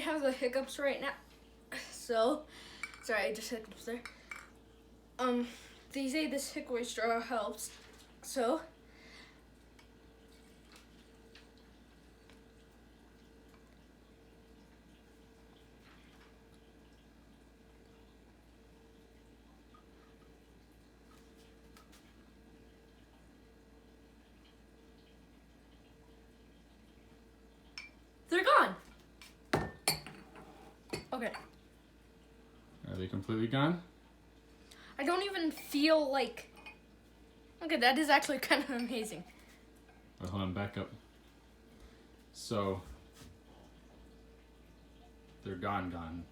currently have the hiccups right now. So, sorry, I just hiccups there. They say this HiccAway straw helps. So, they're gone. Okay. Are they completely gone? I don't even feel like... Okay, that is actually kind of amazing. Wait, hold on, back up. So, they're gone.